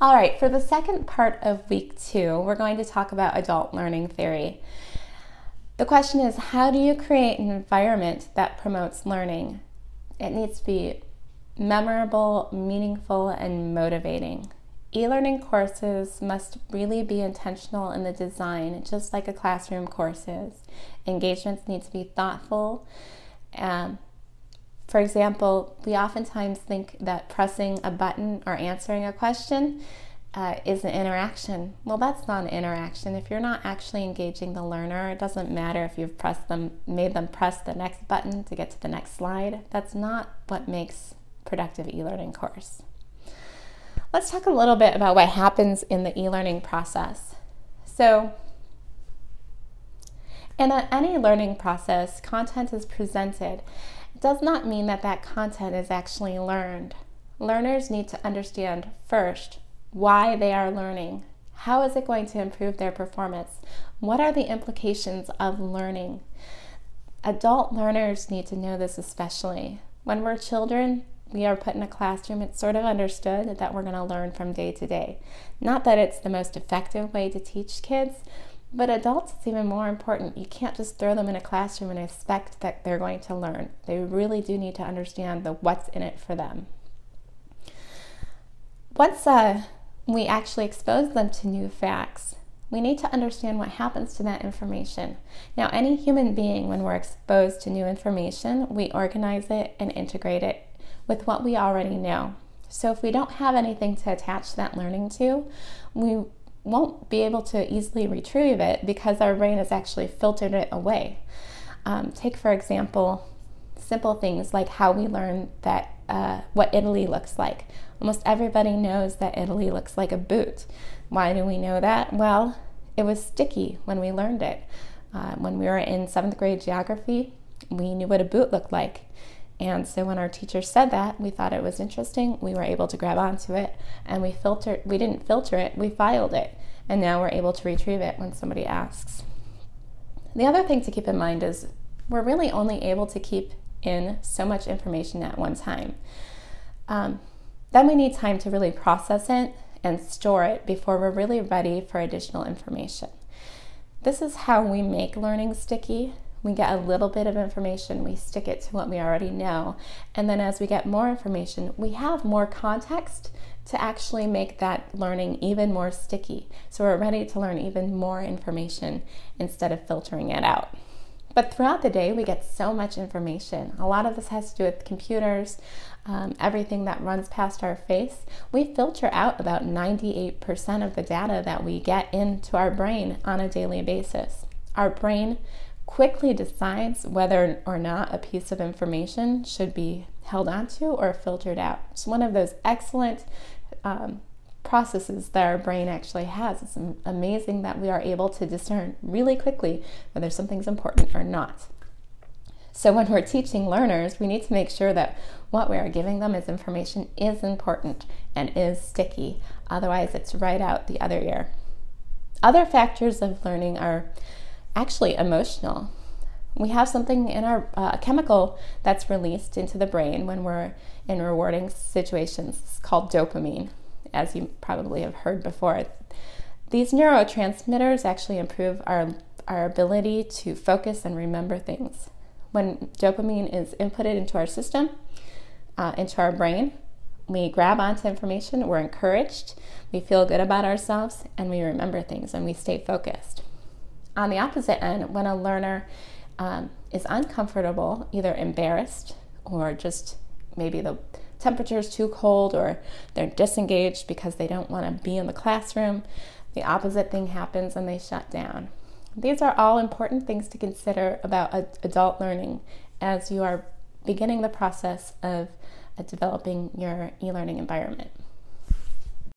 All right, for the second part of week 2, we're going to talk about adult learning theory. The question is, how do you create an environment that promotes learning? It needs to be memorable, meaningful, and motivating. E-learning courses must really be intentional in the design, just like a classroom course is. Engagements need to be thoughtful. For example, we oftentimes think that pressing a button or answering a question is an interaction. Well, that's not an interaction. If you're not actually engaging the learner, it doesn't matter if you've made them press the next button to get to the next slide. That's not what makes productive e-learning course. Let's talk a little bit about what happens in the e-learning process. So, in any learning process, content is presented. It does not mean that that content is actually learned. Learners need to understand first why they are learning. How is it going to improve their performance? What are the implications of learning? Adult learners need to know this especially. When we're children, we are put in a classroom, it's sort of understood that we're going to learn from day to day. Not that it's the most effective way to teach kids, but adults, it's even more important. You can't just throw them in a classroom and expect that they're going to learn. They really do need to understand the what's in it for them. Once we actually expose them to new facts, we need to understand what happens to that information. Now, any human being, when we're exposed to new information, we organize it and integrate it with what we already know. So if we don't have anything to attach that learning to, we won't be able to easily retrieve it because our brain has actually filtered it away. Take, for example, simple things like how we learn that what Italy looks like. Almost everybody knows that Italy looks like a boot. Why do we know that? Well, it was sticky when we learned it. When we were in 7th grade geography, we knew what a boot looked like. And so when our teacher said that, we thought it was interesting. We were able to grab onto it, and we didn't filter it, we filed it. And now we're able to retrieve it when somebody asks. The other thing to keep in mind is we're really only able to keep in so much information at one time. Then we need time to really process it and store it before we're really ready for additional information. This is how we make learning sticky. We get a little bit of information, we stick it to what we already know, and then as we get more information, we have more context to actually make that learning even more sticky. So we're ready to learn even more information instead of filtering it out. But throughout the day, we get so much information. A lot of this has to do with computers, everything that runs past our face. We filter out about 98% of the data that we get into our brain on a daily basis. Our brain quickly decides whether or not a piece of information should be held onto or filtered out. It's one of those excellent processes that our brain actually has. It's amazing that we are able to discern really quickly whether something's important or not. So when we're teaching learners, we need to make sure that what we are giving them as information is important and is sticky. Otherwise, it's right out the other ear. Other factors of learning are actually emotional. We have something in our chemical that's released into the brain when we're in rewarding situations. It's called dopamine, as you probably have heard before. These neurotransmitters actually improve our ability to focus and remember things. When dopamine is inputted into our system, into our brain, we grab onto information, we're encouraged, we feel good about ourselves, and we remember things and we stay focused. On the opposite end, when a learner is uncomfortable, either embarrassed or just maybe the temperature is too cold or they're disengaged because they don't want to be in the classroom, the opposite thing happens and they shut down. These are all important things to consider about adult learning as you are beginning the process of developing your e-learning environment.